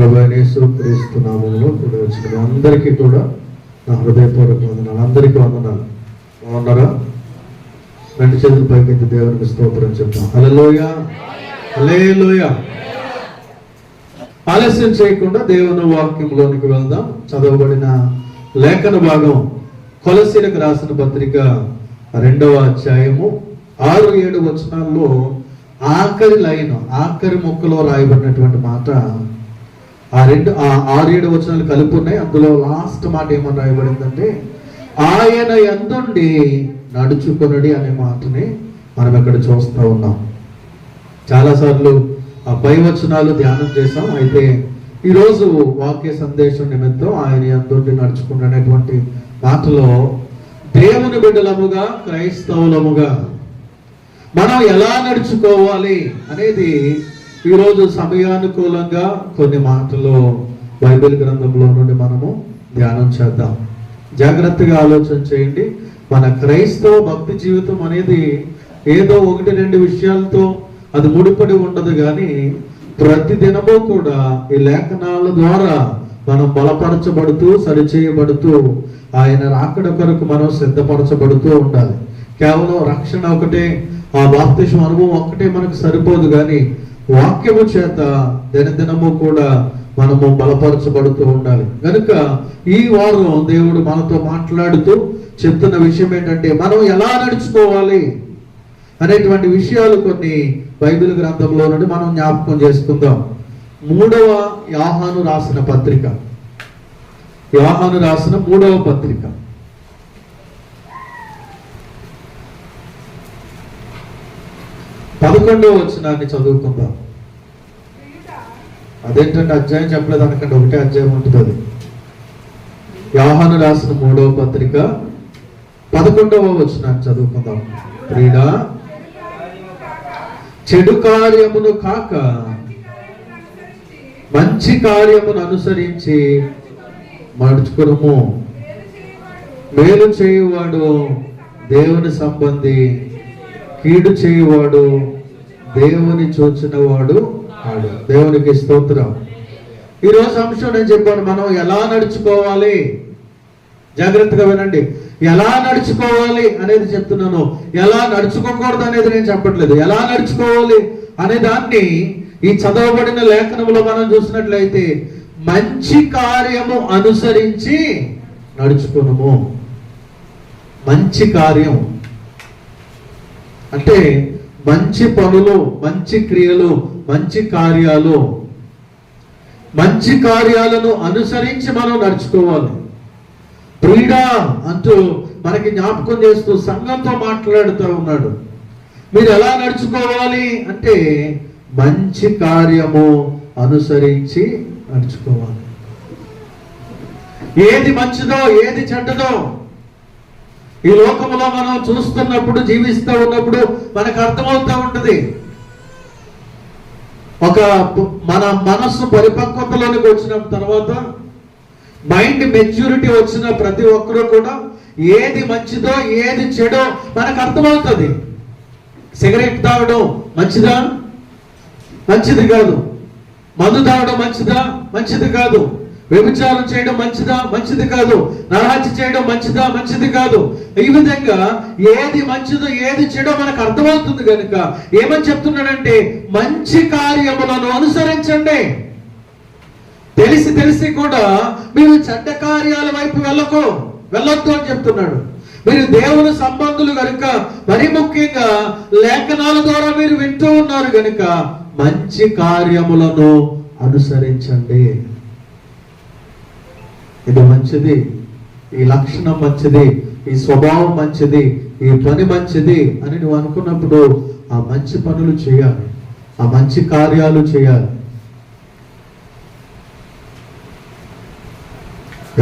ప్రభువైన యేసుక్రీస్తు నామములో కూడి వచ్చిన అందరికీ కూడా నా హృదయపూర్వక వందనాలు. అందరికీ వందనాలు. బాగున్నారా? రెండు చేతుల పైకి దేవునికి స్తోత్రం చెప్తాం. హల్లెలూయా, హల్లెలూయా. ఆలస్యం చేయకుండా దేవుని వాక్యంలోనికి వెళ్దాం. చదవబడిన లేఖన భాగం కొలసీలకు రాసిన పత్రిక 2వ అధ్యాయము 6-7 వచనాల్లో ఆఖరి లైన్, ఆఖరి మొక్కలో రాయబడినటువంటి మాట. ఆ 6-7 వచనాలు కలిపి ఉన్నాయి. అందులో లాస్ట్ మాట ఏమని రాయబడిందంటే, ఆయన యందుండి నడుచుకొనుడి అనే మాటని మనం ఇక్కడ చూస్తూ ఉన్నాం. చాలాసార్లు ఆ పై వచనాలు ధ్యానం చేసాం. అయితే ఈరోజు వాక్య సందేశం నిమిత్తం ఆయన యందుండి నడుచుకుని అనేటువంటి మాటలో దేవుని బిడ్డలముగా, క్రైస్తవులముగా మనం ఎలా నడుచుకోవాలి అనేది ఈరోజు సమయానుకూలంగా కొన్ని మాటలు బైబిల్ గ్రంథంలో నుండి మనము ధ్యానం చేద్దాం. జాగ్రత్తగా ఆలోచన చేయండి. మన క్రైస్తవ భక్తి జీవితం అనేది ఏదో 1-2 విషయాలతో అది ముడిపడి ఉండదు, కానీ ప్రతి దినము కూడా ఈ లేఖనాల ద్వారా మనం బలపరచబడుతూ, సరిచేయబడుతూ, ఆయన రాకడ కొరకు మనం సిద్ధపరచబడుతూ ఉండాలి. కేవలం రక్షణ ఒకటే, ఆ బాప్తిస్మ అనుభవం ఒక్కటే మనకు సరిపోదు, కానీ వాక్యము చేత దినదినము కూడా మనము బలపరచబడుతూ ఉండాలి. కనుక ఈ వారం దేవుడు మనతో మాట్లాడుతూ చెప్తున్న విషయం ఏంటంటే, మనం ఎలా నడుచుకోవాలి అనేటువంటి విషయాలు కొన్ని బైబిల్ గ్రంథంలో నుండి మనం జ్ఞాపకం చేసుకుందాం. 3వ యోహాను రాసిన పత్రిక, యోహాను రాసిన 3వ పత్రిక 11వ వచనాన్ని చదువుకుందాం. అదేంటంటే అధ్యాయం చెప్పలేదు అనకండి, ఒకటే అధ్యాయం ఉంటుంది. అది యోహాను రాసిన 3వ పత్రిక 11వ వచనాన్ని చదువుకుందాం. ప్రియుడా, చెడు కార్యమును కాక మంచి కార్యమును అనుసరించి నడుచుకునుము. మేలు చేయువాడు దేవుని సంబంధి, కీడు చేయువాడు దేవుని చూచిన వాడు ఆడు. దేవునికి స్తోత్రం. ఈరోజు అంశం నేను చెప్పాను, మనం ఎలా నడుచుకోవాలి. జాగ్రత్తగా వినండి. ఎలా నడుచుకోవాలి అనేది చెప్తున్నాను, ఎలా నడుచుకోకూడదు అనేది నేను చెప్పట్లేదు. ఎలా నడుచుకోవాలి అనే దాన్ని ఈ చదవబడిన లేఖనంలో మనం చూసినట్లయితే, మంచి కార్యము అనుసరించి నడుచుకునుము. మంచి కార్యం అంటే మంచి పనులు, మంచి క్రియలు, మంచి కార్యాలు. మంచి కార్యాలను అనుసరించి మనం నడుచుకోవాలి. ప్రియుడా అంటూ మనకి జ్ఞాపకం చేస్తూ సంఘంతో మాట్లాడుతూ ఉన్నాడు. మీరు ఎలా నడుచుకోవాలి అంటే, మంచి కార్యము అనుసరించి నడుచుకోవాలి. ఏది మంచిదో, ఏది చెడ్డదో ఈ లోకంలో మనం చూస్తున్నప్పుడు, జీవిస్తూ ఉన్నప్పుడు మనకు అర్థమవుతూ ఉంటుంది. మన మనస్సు పరిపక్వతలోనికి వచ్చిన తర్వాత, మైండ్ మెచ్యూరిటీ వచ్చిన ప్రతి ఒక్కరూ కూడా ఏది మంచిదో, ఏది చెడో మనకు అర్థమవుతుంది. సిగరెట్ తాగడం మంచిదా? మంచిది కాదు. మందు తాగడం మంచిదా? మంచిది కాదు. వ్యభిచారం చేయడం మంచిదా? మంచిది కాదు. నరహత్య చేయడం మంచిదా? మంచిది కాదు. ఈ విధంగా ఏది మంచిదో, ఏది చెడో మనకు అర్థమవుతుంది. కనుక ఏమని చెప్తున్నాడంటే, మంచి కార్యములను అనుసరించండి. తెలిసి కూడా మీరు చెడ్డ కార్యాల వైపు వెళ్ళొద్దు అని చెప్తున్నాడు. మీరు దేవుని సంబంధులు కనుక, మరి ముఖ్యంగా లేఖనాల ద్వారా మీరు వింటూ ఉన్నారు కనుక, మంచి కార్యములను అనుసరించండి. ఇది మంచిది, ఈ లక్షణం మంచిది, ఈ స్వభావం మంచిది, ఈ పని మంచిది అని నువ్వు అనుకున్నప్పుడు ఆ మంచి పనులు చేయాలి, ఆ మంచి కార్యాలు చేయాలి.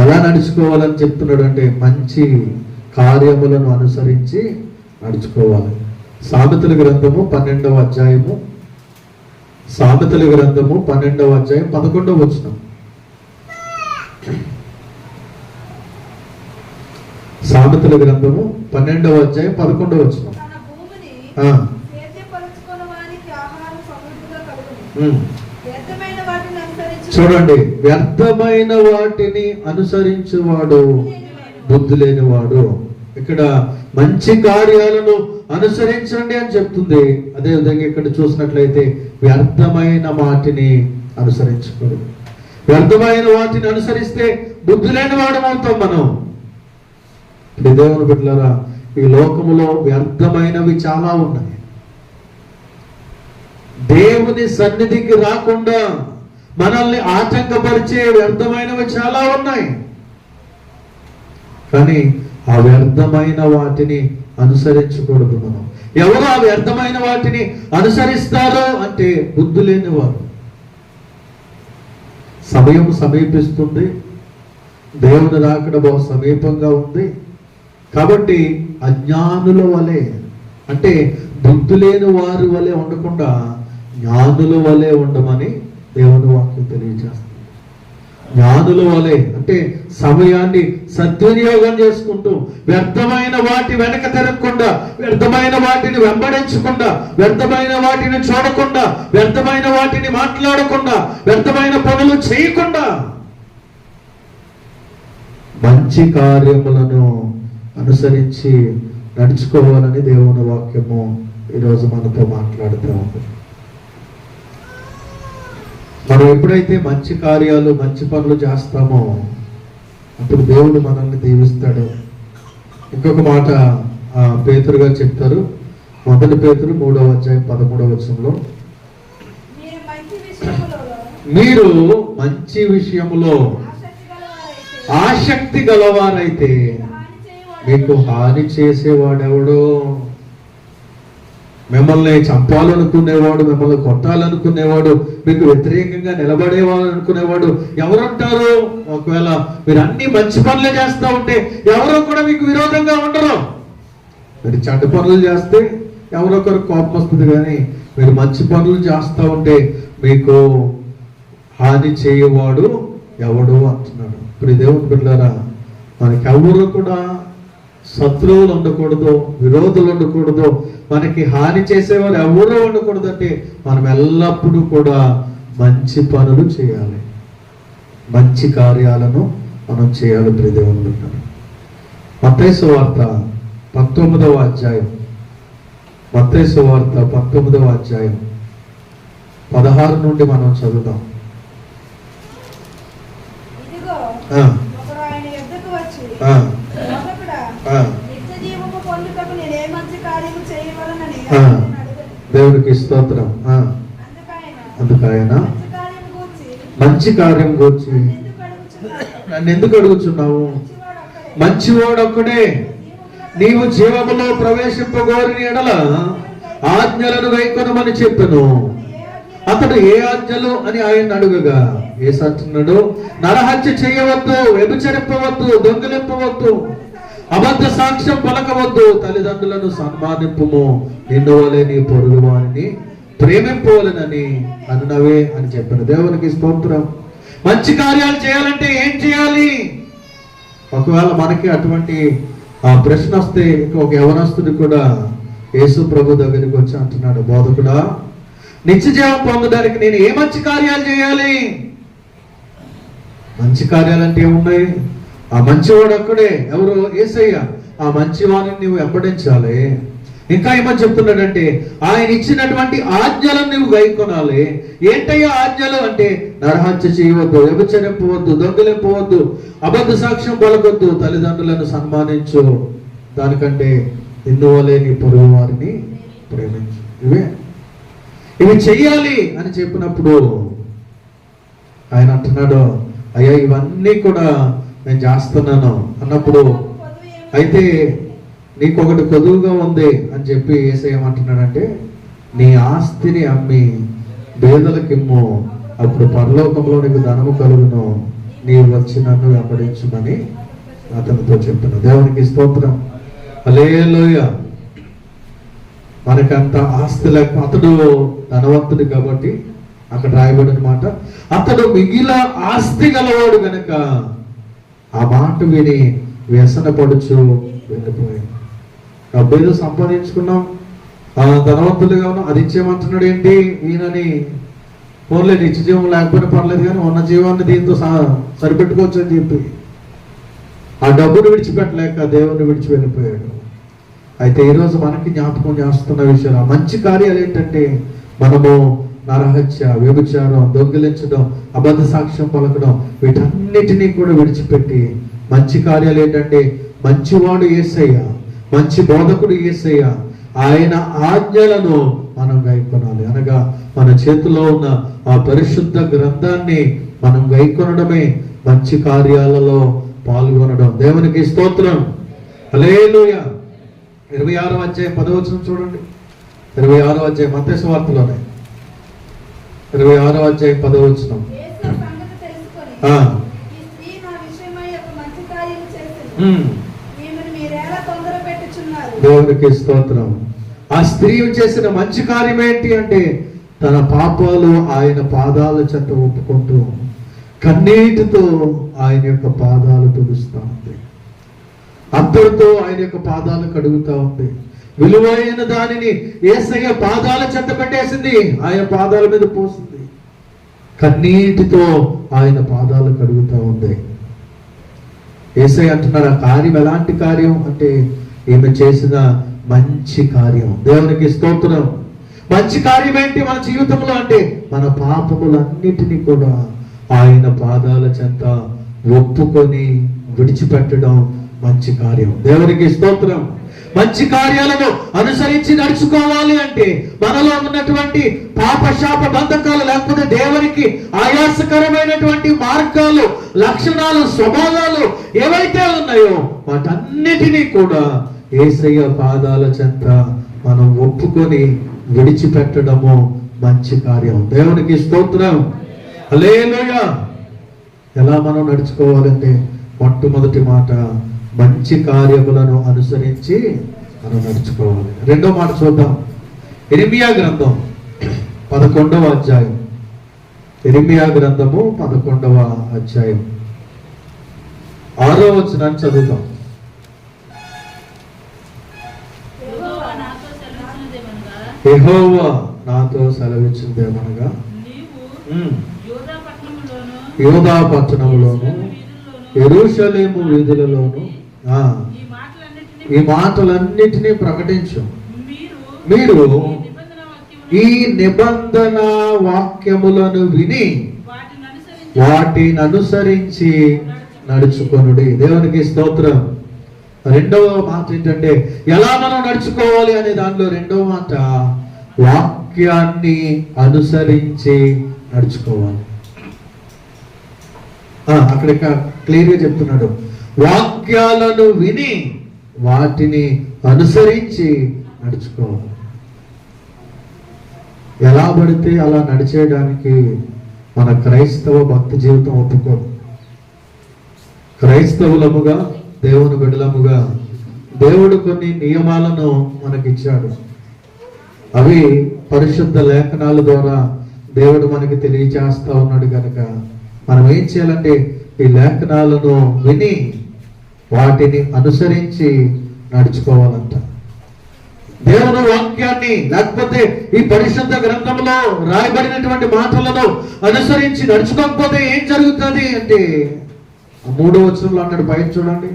ఎలా నడుచుకోవాలని చెప్తున్నాడు అంటే, మంచి కార్యములను అనుసరించి నడుచుకోవాలి. సామెతల గ్రంథము 12వ అధ్యాయము, సామెతల గ్రంథము 12వ అధ్యాయం 11వ వచనం. సామెతల గ్రంథము 12వ అధ్యాయం 11వ వచనం. వాటిని అనుసరించి చూడండి, వ్యర్థమైన వాటిని అనుసరించేవాడు బుద్ధి లేనివాడు. ఇక్కడ మంచి కార్యాలను అనుసరించండి అని చెప్తుంది. అదేవిధంగా ఇక్కడ చూసినట్లయితే వ్యర్థమైన వాటిని అనుసరించకూడదు. వ్యర్థమైన వాటిని అనుసరిస్తే బుద్ధి లేని వాడమవుతాం మనం. దేవుని బిడ్డలారా, ఈ లోకములో వ్యర్థమైనవి చాలా ఉన్నాయి. దేవుని సన్నిధికి రాకుండా మనల్ని ఆటంకపరిచే వ్యర్థమైనవి చాలా ఉన్నాయి. కానీ ఆ వ్యర్థమైన వాటిని అనుసరించకూడదు మనం. ఎవరు ఆ వ్యర్థమైన వాటిని అనుసరిస్తారో అంటే బుద్ధి లేనివారు. సమయం సమీపిస్తుంది, దేవుని రాకడ బహు సమీపంగా ఉంది. కాబట్టి అజ్ఞానుల వలె, అంటే బుద్ధి లేని వారి వలె ఉండకుండా జ్ఞానుల వలె ఉండమని దేవుని వాక్యం తెలియజేస్తుంది. జ్ఞానుల వలె అంటే సమయాన్ని సద్వినియోగం చేసుకుంటూ, వ్యర్థమైన వాటి వెనక తిరగకుండా, వ్యర్థమైన వాటిని వెంబడించకుండా, వ్యర్థమైన వాటిని చూడకుండా, వ్యర్థమైన వాటిని మాట్లాడకుండా, వ్యర్థమైన పనులు చేయకుండా మంచి కార్యములను అనుసరించి నడుచుకోవాలని దేవుని వాక్యము ఈరోజు మనతో మాట్లాడుతూ ఉంది. మనం ఎప్పుడైతే మంచి కార్యాలు, మంచి పనులు చేస్తామో అప్పుడు దేవుడు మనల్ని దీవిస్తాడు. ఇంకొక మాట పేతురు గారు చెప్తారు. 1 పేతురు 3:13 మీరు మంచి విషయములో ఆసక్తి గలవారైతే మీకు హాని చేసేవాడెవడో? మిమ్మల్ని చంపాలనుకునేవాడు, మిమ్మల్ని కొట్టాలనుకునేవాడు, మీకు వ్యతిరేకంగా నిలబడేవాడు అనుకునేవాడు ఎవరుంటారు? ఒకవేళ మీరు అన్ని మంచి పనులు చేస్తూ ఉంటే ఎవరో కూడా మీకు విరోధంగా ఉండరు. మీరు చెడ్డ పనులు చేస్తే ఎవరొకరు కోపం వస్తుంది, కానీ మీరు మంచి పనులు చేస్తూ ఉంటే మీకు హాని చేయవాడు ఎవడు అంటున్నాడు. ఇప్పుడు దేవుని బిడ్డలారా, మనకి ఎవరు కూడా శత్రువులు ఉండకూడదు, విరోధులు ఉండకూడదు, మనకి హాని చేసేవారు ఎవరూ ఉండకూడదు. అంటే మనం ఎల్లప్పుడూ కూడా మంచి పనులు చేయాలి, మంచి కార్యాలను మనం చేయాలి. దేవుని బిడ్డలారా, మత్తయి సువార్త 19వ అధ్యాయం, మత్తయి సువార్త 19వ అధ్యాయం 16 నుండి మనం చదువుదాం. దేవునికి స్తోత్రం. అందుకైనా మంచి కార్యం గూర్చి నన్ను ఎందుకు అడుగుచున్నావు? మంచివాడు ఒక్కడే నీవు జీవములో ప్రవేశింపగోరిన ఎడల ఆజ్ఞలను గైకొనమని చెప్పెను. అతడు ఏ ఆజ్ఞలు అని ఆయన అడుగగా యేసు అంటున్నాడు, నరహత్య చేయవద్దు, వ్యభిచరింపవద్దు, దొంగిలింపవద్దు, అబద్ధ సాక్ష్యం పలకవద్దు, తల్లిదండ్రులను సన్మానింపుము, నిన్ను వలె నీ పొరుగు వారిని ప్రేమింపవలెనని అన్నవే అని చెప్పాను. దేవునికి స్తోత్రం. మంచి కార్యాలు చేయాలంటే ఏం చేయాలి? ఒకవేళ మనకి అటువంటి ప్రశ్న వస్తే ఒక యవనస్తుడు కూడా యేసు ప్రభు దగ్గరికి వచ్చి అంటున్నాడు, బోధకుడా, నిత్య జీవం పొందడానికి నేను ఏ మంచి కార్యాలు చేయాలి? మంచి కార్యాలు అంటే ఏమున్నాయి? ఆ మంచివాడు అక్కడే ఎవరు? యేసయ్య. ఆ మంచివాడిని నువ్వు వెంబడించాలి. ఇంకా ఏమని చెప్తున్నాడంటే ఆయన ఇచ్చినటువంటి ఆజ్ఞలను నువ్వు గైకొనాలి. ఏంటయ్యా ఆజ్ఞలు అంటే నరహత్య చేయవద్దు, వ్యభిచరింపవద్దు, దొంగిలింపవద్దు, అబద్ధ సాక్ష్యం పలకొద్దు, తల్లిదండ్రులను సన్మానించు, దానికంటే ఇందువలే నీ పొరుగు వారిని ప్రేమించు. ఇవి చెయ్యాలి అని చెప్పినప్పుడు ఆయన అంటున్నాడు, అయ్యా ఇవన్నీ కూడా నేను చేస్తున్నాను అన్నప్పుడు, అయితే నీకు ఒకటి కొదువుగా ఉంది అని చెప్పి యేసయ్య ఏమంటున్నాడంటే, నీ ఆస్తిని అమ్మి పేదలకిమ్ము, అప్పుడు పరలోకంలో నీకు ధనము కలుగును, నీవు వచ్చి నన్ను వెంబడించుమని అతనితో చెప్పాను. దేవునికి స్తోత్రం. హల్లెలూయా. మనకంత ఆస్తి లేక, అతడు ధనవంతుడు కాబట్టి అక్కడ రాయబడిన మాట, అతడు మిగిలిన ఆస్తి గలవాడు గనక ఆ మాట విని వ్యసన పడుచు వెళ్ళిపోయాడు. డబ్బేదో సంపాదించుకున్నాం, ధనవంతులుగా ఉన్నాం, అది ఇచ్చేయమంటున్నాడు ఏంటి ఈయనని పోన్లే నిత్య జీవం లేకపోయినా పర్లేదు కానీ ఉన్న జీవాన్ని దీంతో సరిపెట్టుకోవచ్చు అని చెప్పి ఆ డబ్బును విడిచిపెట్టలేక దేవుణ్ణి విడిచి వెళ్ళిపోయాడు. అయితే ఈరోజు మనకి జ్ఞాపకం చేస్తున్న విషయాలు మంచి కార్యాలు ఏంటంటే మనము నరహత్య, వ్యభిచారం, దొంగిలించడం, అబద్ధ సాక్ష్యం పలకడం వీటన్నిటినీ కూడా విడిచిపెట్టి మంచి కార్యాలు ఏంటంటే మంచివాడు యేసయ్య, మంచి బోధకుడు యేసయ్య, ఆయన ఆజ్ఞలను మనం గైకొనాలి. అనగా మన చేతిలో ఉన్న ఆ పరిశుద్ధ గ్రంథాన్ని మనం గైకొనడమే మంచి కార్యాలలో పాల్గొనడం. దేవునికి స్తోత్రం. హల్లెలూయా. 26వ అధ్యాయం 10వ వచనం చూడండి. 26వ అధ్యాయం మత్తయి సువార్తలోనే 26వ అధ్యాయం 10వ వచనం. దేవునికి స్తోత్రం. ఆ స్త్రీ చేసిన మంచి కార్యం ఏంటి అంటే తన పాపాలు ఆయన పాదాల చెంత ఒప్పుకుంటూ కన్నీటితో ఆయన యొక్క పాదాలు తుడుస్తూ ఉంది. అత్తరుతో ఆయన యొక్క పాదాలు కడుగుతా ఉంది. విలువైన దానిని యేసయ్య పాదాల చెంత పెట్టేసింది, ఆయన పాదాల మీద పోసింది. కన్నీటితో ఆయన పాదాలు కడుగుతా ఉంది. యేసయ్య అంటున్నారు ఆ కార్యం ఎలాంటి కార్యం అంటే ఈమె చేసిన మంచి కార్యం. దేవునికి స్తోత్రం. మంచి కార్యం ఏంటి మన జీవితంలో అంటే మన పాపములన్నిటినీ కూడా ఆయన పాదాల చెంత ఒప్పుకొని విడిచిపెట్టడం మంచి కార్యం. దేవునికి స్తోత్రం. మంచి కార్యాలను అనుసరించి నడుచుకోవాలి అంటే మనలో ఉన్నటువంటి పాపశాప బంధకాలు, లేకపోతే దేవునికి ఆయాసకరమైనటువంటి మార్గాలు, లక్షణాలు, స్వభావాలు ఏవైతే ఉన్నాయో వాటన్నిటినీ కూడా యేసయ్య పాదాల చెంత మనం ఒప్పుకొని విడిచిపెట్టడము మంచి కార్యం. దేవునికి స్తోత్రం. హల్లెలూయా. ఎలా మనం నడుచుకోవాలంటే మొట్టమొదటి మాట మంచి కార్యములను అనుసరించి మనం నడుచుకోవాలి. రెండో మాట చూద్దాం. ఇర్మియా గ్రంథం 11వ అధ్యాయం. ఇర్మియా గ్రంథము 11వ అధ్యాయం 6వ వచనాన్ని చదువుతాం. యెహోవా నాతో సెలవిచ్చినదేమనగా యూదా పట్టణములోను యెరూషలేము వీధులలోను ఈ మాటలన్నిటినీ ప్రకటించు. మీరు ఈ నిబంధన వాక్యములను విని వాటిని అనుసరించి నడుచుకొనుడి. దేవునికి స్తోత్రం. రెండవ మాట ఏంటంటే ఎలా మనం నడుచుకోవాలి అనే దాంట్లో రెండవ మాట వాక్యాన్ని అనుసరించి నడుచుకోవాలి. అక్కడ క్లియర్గా చెప్తున్నాడు, వాక్యాలను విని వాటిని అనుసరించి నడుచుకోవాలి. ఎలా పడితే అలా నడిచేయడానికి మన క్రైస్తవ భక్తి జీవితం ఒప్పుకోదు. క్రైస్తవులముగా, దేవుని బిడ్డలముగా దేవుడు కొన్ని నియమాలను మనకిచ్చాడు. అవి పరిశుద్ధ లేఖనాల ద్వారా దేవుడు మనకి తెలియచేస్తా ఉన్నాడు కనుక మనం ఏం చేయాలంటే ఈ లేఖనాలను విని వాటిని అనుసరించి నడుచుకోవాలంట. దేవుని వాక్యాన్ని, లేకపోతే ఈ పరిశుద్ధ గ్రంథంలో రాయబడినటువంటి మాటలను అనుసరించి నడుచుకోకపోతే ఏం జరుగుతుంది అంటే 3వ వచనంలో అన్నాడు. పైన చూడండి,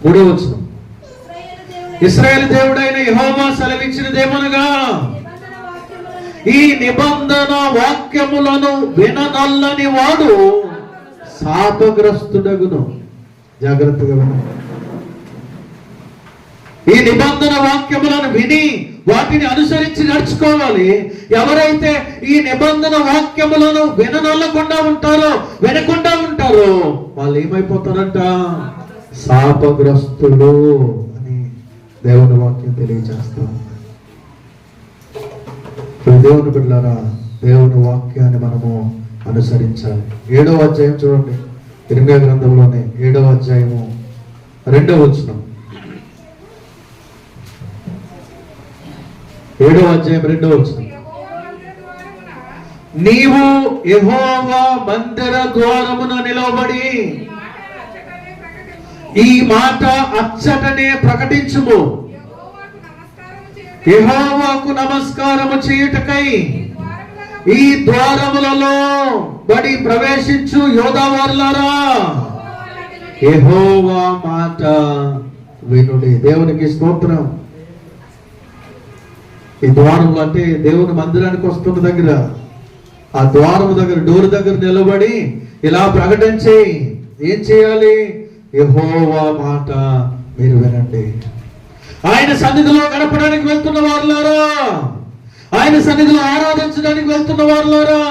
3వ వచనం. ఇశ్రాయేలు దేవుడైన యెహోవా సెలవిచ్చినదేమనగా ఈ నిబంధన వాక్యములను విననల్లని వాడు శాపగ్రస్తుడగును. జాగ్రత్తగా వినండి. ఈ నిబంధన వాక్యములను విని వాటిని అనుసరించి నడుచుకోవాలి. ఎవరైతే ఈ నిబంధన వాక్యములను విననల్లకుండా ఉంటారో, వినకుండా ఉంటారో వాళ్ళు ఏమైపోతారంట? శాపగ్రస్తులు అని దేవుని వాక్యం తెలియజేస్తాం. దేవుని బిడ్డలారా, దేవుని వాక్యాన్ని మనము అనుసరించాలి. 7వ అధ్యాయం చూడండి, ఇర్మియా గ్రంథంలోనే 7వ అధ్యాయము 2వ వచనం. 7వ అధ్యాయం 2వ వచనం. నీవు యెహోవా మందిర ద్వారమున నిలబడి ఈ మాట అచ్చటనే ప్రకటించుము. యెహోవాకు నమస్కారము చేయుటకై ఈ ద్వారములలో బడి ప్రవేశించు యోధావారులారా, యెహోవా మాట వినుడి. దేవునికి స్తోత్రం. ఈ ద్వారములు అంటే దేవుని మందిరానికి వస్తున్న దగ్గర, ఆ ద్వారము దగ్గర, డోర్ దగ్గర నిలబడి ఇలా ప్రకటించి ఏం చేయాలి? యెహోవా మాట మీరు వినండి. ఆయన సన్నిధిలో గడపడానికి వెళ్తున్న వారులారా, ఆయన సన్నిధిలో ఆరాధించడానికి వెళ్తున్న వారులారా,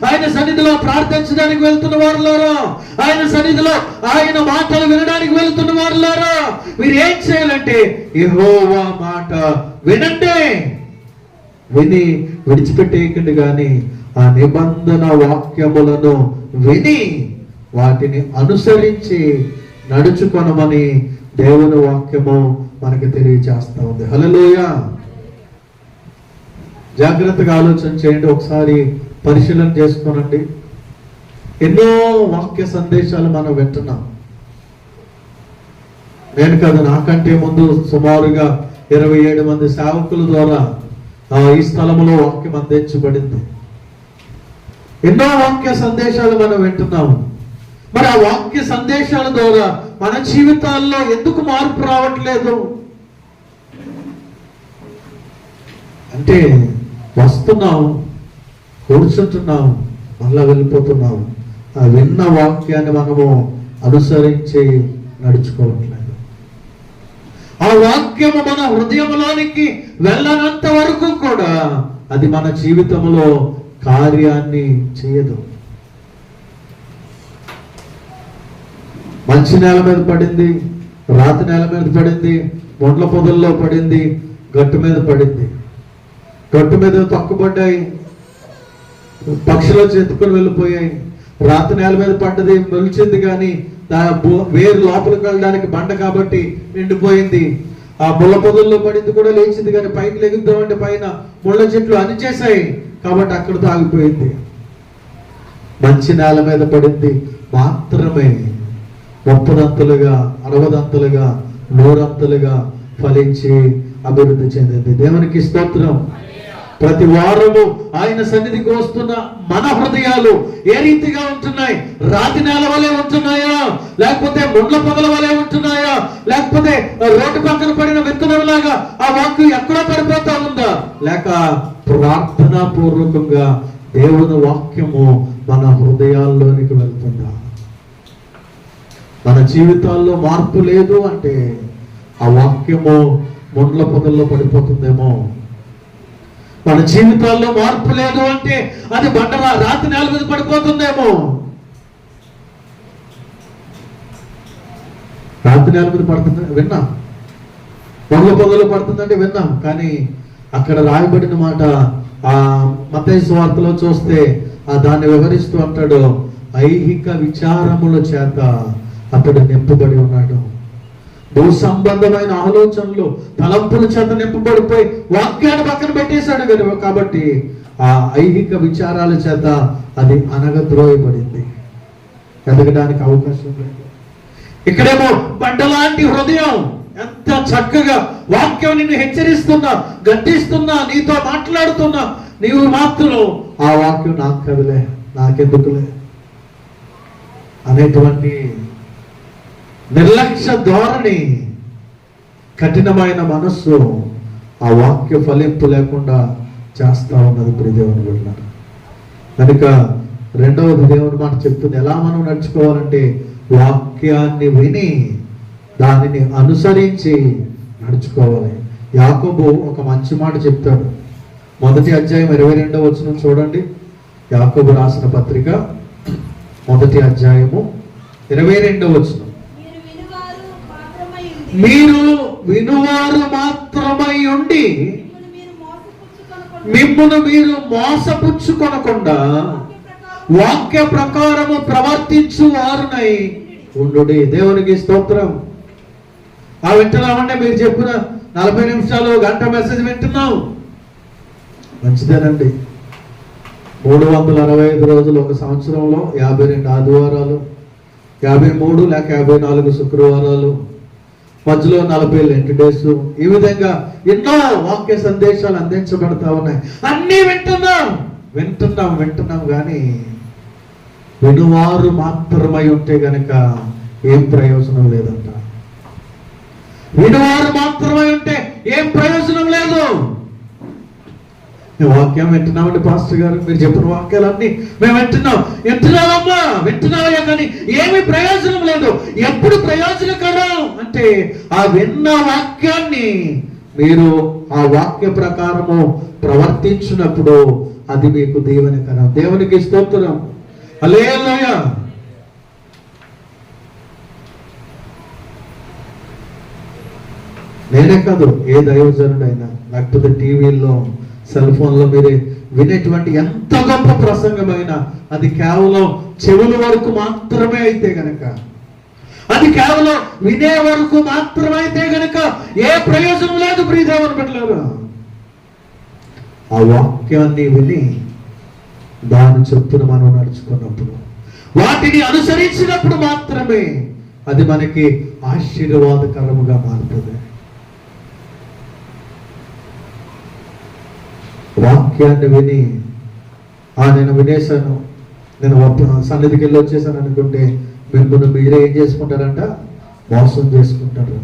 ఆయన సన్నిధిలో ప్రార్థించడానికి వెళ్తున్న వారులారా, ఆయన సన్నిధిలో ఆయన మాటలు వినడానికి వెళ్తున్న వారులారా, మీరు ఏం చేయాలంటే యెహోవా మాట వినండి. విని విడిచిపెట్టేయకండి, కానీ ఆ నిబంధన వాక్యములను విని వాటిని అనుసరించి నడుచుకొనమని దేవుని వాక్యము మనకి తెలియజేస్తా ఉంది. హల్లెలూయా. జాగ్రత్తగా ఆలోచన చేయండి, ఒకసారి పరిశీలన చేసుకోనండి. ఎన్నో వాక్య సందేశాలు మనం వింటున్నాం. నేను కాదు, నాకంటే ముందు సుమారుగా 27 మంది సేవకుల ద్వారా ఈ స్థలంలో వాక్యం అందించబడింది. ఎన్నో వాక్య సందేశాలు మనం వింటున్నాము. మరి ఆ వాక్య సందేశాల ద్వారా మన జీవితాల్లో ఎందుకు మార్పు రావట్లేదు అంటే, వస్తున్నాం, కూర్చుంటున్నాం, మళ్ళా వెళ్ళిపోతున్నాం. ఆ విన్న వాక్యాన్ని మనము అనుసరించి నడుచుకోవట్లేదు. ఆ వాక్యము మన హృదయంలోనికి వెళ్ళనంత వరకు కూడా అది మన జీవితంలో కార్యాన్ని చేయదు. మంచి నేల మీద పడింది, రాతి నేల మీద పడింది, మొండ్ల పొదల్లో పడింది, గట్టు మీద పడింది. గట్టు మీద తొక్కబడ్డాయి, పక్షులు చెతుకుని వెళ్ళిపోయాయి. రాతి నేల మీద పడ్డది, మొలిచింది, కానీ వేరు లోపలికి వెళ్ళడానికి బండ కాబట్టి నిండిపోయింది. ఆ ముళ్ళ పొదల్లో పడింది కూడా లేచింది, కానీ పైకి లెగుద్దామంటే పైన ముళ్ళ చెట్లు అనిచేశాయి కాబట్టి అక్కడితో ఆగిపోయింది. మంచి నేల మీద పడింది మాత్రమే 30దంతలుగా, 60దంతలుగా, 100ంతలుగా ఫలించి అభివృద్ధి చెందింది. దేవునికి స్తోత్రం. ప్రతి వారము ఆయన సన్నిధికి వస్తున్న మన హృదయాలు ఏ రీతిగా ఉంటున్నాయి? రాతి నేల వలె ఉంటున్నాయా, లేకపోతే ముండ్ల పొదల వలె ఉంటున్నాయా, లేకపోతే రోడ్డు పక్కన పడిన విత్తనంలాగా ఆ వాక్యం ఎక్కడో పడిపోతా ఉందా, లేక ప్రార్థనా పూర్వకంగా దేవుని వాక్యము మన హృదయాల్లోనికి వెళ్తుందా? మన జీవితాల్లో మార్పు లేదు అంటే ఆ వాక్యము ముండ్ల పొదల్లో పడిపోతుందేమో. మన జీవితాల్లో మార్పు లేదు అంటే అది రాతి నేల మీద పడిపోతుందేమో. రాతి నేల మీద పడుతుంది విన్నాం, ముండ్ల పొదల్లో పడుతుందంటే విన్నాం, కానీ అక్కడ రాయబడిన మాట ఆ మత్తయి సువార్తలో చూస్తే దాన్ని వివరిస్తూ అంటాడు, ఐహిక విచారముల చేత అతడు నింపబడి ఉన్నాడు. భూ సంబంధమైన ఆలోచనలు, తలంపుల చేత నింపబడిపోయి వాక్యాన్ని పక్కన పెట్టేశాడు కదా. కాబట్టి ఆ ఐహిక విచారాల చేత అది అనగద్రోయబడింది, ఎదగడానికి అవకాశం లేదు. ఇక్కడేమో బండలాంటి హృదయం, ఎంత చక్కగా వాక్యం నిన్ను హెచ్చరిస్తున్నా, గద్దిస్తున్నా, నీతో మాట్లాడుతున్నా, నీవు మాత్రం ఆ వాక్యం నాకు కదలే, నాకెందుకులే అనేటువంటి నిర్లక్ష్య ధోరణి, కఠినమైన మనస్సు ఆ వాక్య ఫలింపు లేకుండా చేస్తా ఉన్నది. ప్రియదేవుని బిడ్డలారా, కనుక రెండవది దేవుని మాట చెప్తుంది, ఎలా మనం నడుచుకోవాలంటే వాక్యాన్ని విని దానిని అనుసరించి నడుచుకోవాలి. యాకోబు ఒక మంచి మాట చెప్తాడు. 1వ అధ్యాయం 22వ వచనం చూడండి. యాకోబు రాసిన పత్రిక 1వ అధ్యాయము 22వ వచనం. మీరు వినువారు మాత్రమై ఉండి మిమ్మును మీరు మోసపుచ్చుకొనకుండా వాక్య ప్రకారము ప్రవర్తించు వారునై ఉండుడి. దేవునికి స్తోత్రం. వింటున్నామంటే మీరు చెప్పిన 40 నిమిషాలు, గంట మెసేజ్ వింటున్నాం, మంచిదేనండి. 365 రోజులు ఒక సంవత్సరంలో 52 ఆదివారాలు, 53 లేక 54 శుక్రవారాలు, మధ్యలో 40 లెంట్ డేస్, ఈ విధంగా ఎన్నో వాక్య సందేశాలు అందించబడతా ఉన్నాయి. అన్నీ వింటున్నాం, వింటున్నాం కానీ వినువారు మాత్రమై ఉంటే గనక ఏం ప్రయోజనం లేదంట. వినువారు మాత్రమై ఉంటే ఏం ప్రయోజనం లేదు. వాక్యం వింటున్నామండి పాస్టర్ గారు, మీరు చెప్పిన వాక్యాలన్నీ మేము వింటున్నామమ్మా, వింటున్నావా, కానీ ఏమి ప్రయోజనం లేదు. ఎప్పుడు ప్రయోజనకరం అంటే ఆ విన్న వాక్యాన్ని మీరు ఆ వాక్య ప్రకారము ప్రవర్తించినప్పుడు అది మీకు దీవెనకరం. దేవునికి స్తోత్రం. హల్లెలూయా. నేనే కాదు, ఏ దైవజనుడైనా లేకపోతే టీవీల్లో సెల్ ఫోన్లో మీరు వినేటువంటి ఎంత గొప్ప ప్రసంగమైనా అది కేవలం చెవుల వరకు మాత్రమే అయితే గనక, అది కేవలం వినే వరకు మాత్రమైతే గనక ఏ ప్రయోజనం లేదు. ప్రియదేవుని బిడ్డలారా, ఆ వాక్యాన్ని విని దాని చొప్పున మనం నడుచుకున్నప్పుడు, వాటిని అనుసరించినప్పుడు మాత్రమే అది మనకి ఆశీర్వాదకరముగా మారుతుంది. వాక్యాన్ని విని నేను వినేశాను, నేను సన్నిధికి వెళ్ళి వచ్చేసాను అనుకుంటే మిమ్మల్ని మీరే ఏం చేసుకుంటారంట, మోసం చేసుకుంటారు.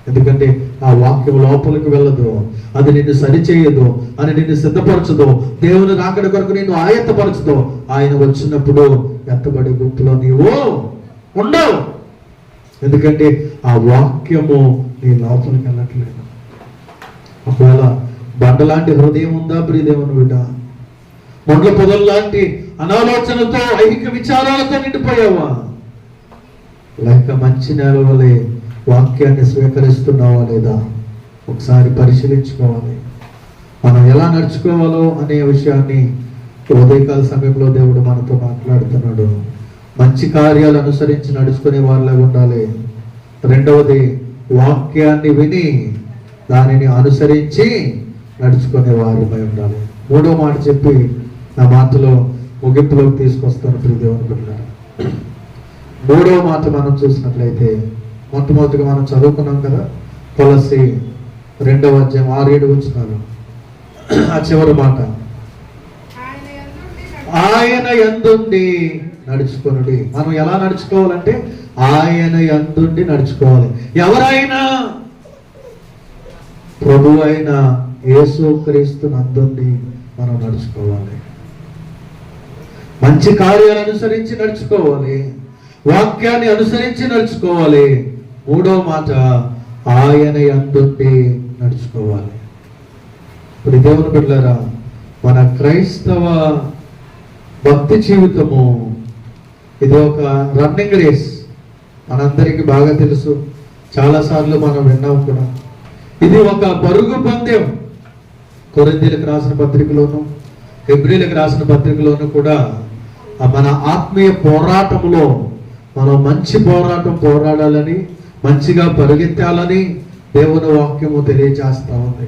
ఎందుకంటే ఆ వాక్యం లోపలికి వెళ్ళదు, అది నిన్ను సరిచేయదు, అని నిన్ను సిద్ధపరచదు, దేవుని రాకడ కొరకు నిన్ను ఆయత్తపరచదు. ఆయన వచ్చినప్పుడు ఎత్తబడి గుంపులో నీవు ఉండవు. ఎందుకంటే ఆ వాక్యము నీ లోపలికి వెళ్ళట్లేదు. ఒకవేళ బండలాంటి హృదయం ఉందా ప్రియదేవుని బిడ్డ? మొండ్ల పొదల్లాంటి అనాలోచనతో ఐహిక విచారాలతో నిండిపోయావా? లేక మంచి నేల వలె వాక్యాన్ని స్వీకరిస్తున్నావా లేదా? ఒకసారి పరిశీలించుకోవాలి. మనం ఎలా నడుచుకోవాలో అనే విషయాన్ని ఉదయకాల సమయంలో దేవుడు మనతో మాట్లాడుతున్నాడు. మంచి కార్యాలు అనుసరించి నడుచుకునే వాళ్ళే ఉండాలి. రెండవది, వాక్యాన్ని విని దానిని అనుసరించి నడుచుకునే వారిపై ఉండాలి. మూడో మాట చెప్పి నా మాటలో ముగింపులోకి తీసుకొస్తాను ప్రియదేవుని బిడ్డలారా. మూడవ మాట మనం చూసినట్లయితే, మొట్టమొదటిగా మనం చదువుకున్నాం కదా, కొలస్సీ 2వ అధ్యాయం 6-7 వచనాలు. ఆ చివరి మాట, ఆయన యందుండి నడుచుకొనుడి. మనం ఎలా నడుచుకోవాలంటే ఆయన యందుండి నడుచుకోవాలి. ఎవరైనా ప్రభు అయిన యేసుక్రీస్తు నందుండి మనం నడుచుకోవాలి. మంచి కార్యాలు అనుసరించి నడుచుకోవాలి, వాక్యాన్ని అనుసరించి నడుచుకోవాలి. మూడో మాట, ఆయన యందుండి నడుచుకోవాలి. ఇప్పుడు దేవుని బిడ్డలారా, మన క్రైస్తవ భక్తి జీవితము ఇది ఒక రన్నింగ్ రేస్. మనందరికీ బాగా తెలుసు, చాలాసార్లు మనం విన్నాం కూడా. ఇది ఒక పరుగు పందెం. కొరింథీయులకు రాసిన పత్రికలోను, హెబ్రీయులకు రాసిన పత్రికలోను కూడా మన ఆత్మీయ పోరాటంలో మనం మంచి పోరాటం పోరాడాలని, మంచిగా పరిగెత్తాలని దేవుని వాక్యము తెలియజేస్తా ఉంది.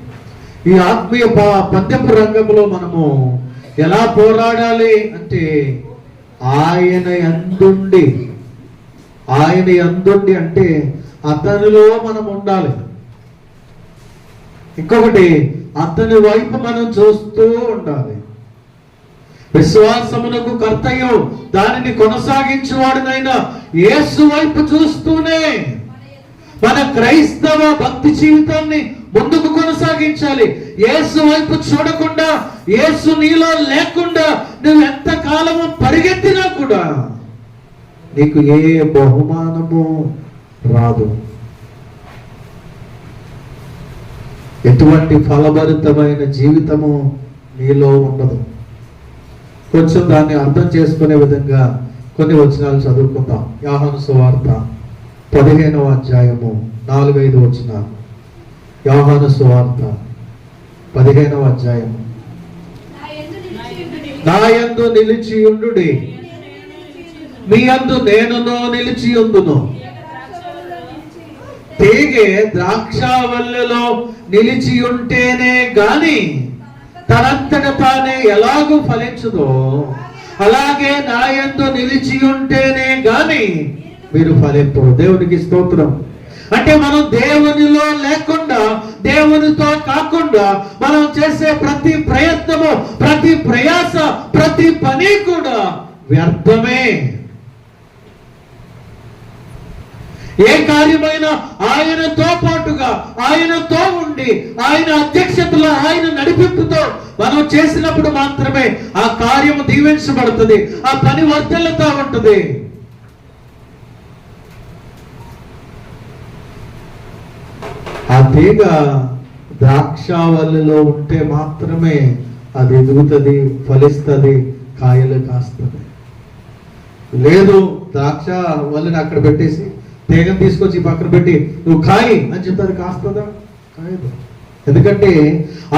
ఈ ఆత్మీయ పందెపు రంగంలో మనము ఎలా పోరాడాలి అంటే ఆయన యందుండి అంటే అతనిలో మనం ఉండాలి. ఇంకొకటి, అతని వైపు మనం చూస్తూ ఉండాలి. విశ్వాసమునకు కర్తయ్యో దానిని కొనసాగించేవాడినైనా యేసు వైపు చూస్తూనే మన క్రైస్తవ భక్తి జీవితాన్ని ముందుకు కొనసాగించాలి. యేసు వైపు చూడకుండా, యేసు నీలో లేకుండా నువ్వు ఎంత కాలము పరిగెత్తినా కూడా నీకు ఏ బహుమానము రాదు. ఎటువంటి ఫలభరితమైన జీవితము నీలో ఉండదు. కొంచెం దాన్ని అర్థం చేసుకునే విధంగా కొన్ని వచనాలు చదువుకుందాం. యోహాను సువార్త 15వ అధ్యాయము 4-5 వచనాలు. యోహాను సువార్త 15వ అధ్యాయము. నా యందు నిలిచి ఉండుడి, మీ యందు నేనును నిలిచి ఉందును. తీగె ద్రాక్షావల్లిలో నిలిచి ఉంటేనే గాని తనంతట తానే ఎలాగూ ఫలించదో, అలాగే నా యందు నిలిచి ఉంటేనే గాని మీరు ఫలింపరు. దేవునికి స్తోత్రం. అంటే మనం దేవునిలో లేకుండా దేవునితో కాకుండా మనం చేసే ప్రతి ప్రయత్నము, ప్రతి ప్రయాస, ప్రతి పని కూడా వ్యర్థమే. ఏ కార్యమైనా ఆయనతో పాటుగా, ఆయనతో ఉండి, ఆయన అధ్యక్షతలో, ఆయన నడిపింపుతో మనం చేసినప్పుడు మాత్రమే ఆ కార్యము దీవించబడుతుంది, ఆ పని వర్ధిల్లుతూ ఉంటుంది. ఆ తీగ ద్రాక్షావల్లిలో ఉంటే మాత్రమే అది ఎదుగుతుంది, ఫలిస్తుంది, కాయలు కాస్తుంది. లేదు, ద్రాక్ష వల్లిని అక్కడ పెట్టేసి తీగను తీసుకొచ్చి పక్కన పెట్టి నువ్వు కాయి అని చెప్తారు, కాస్తుందా? కాయదు. ఎందుకంటే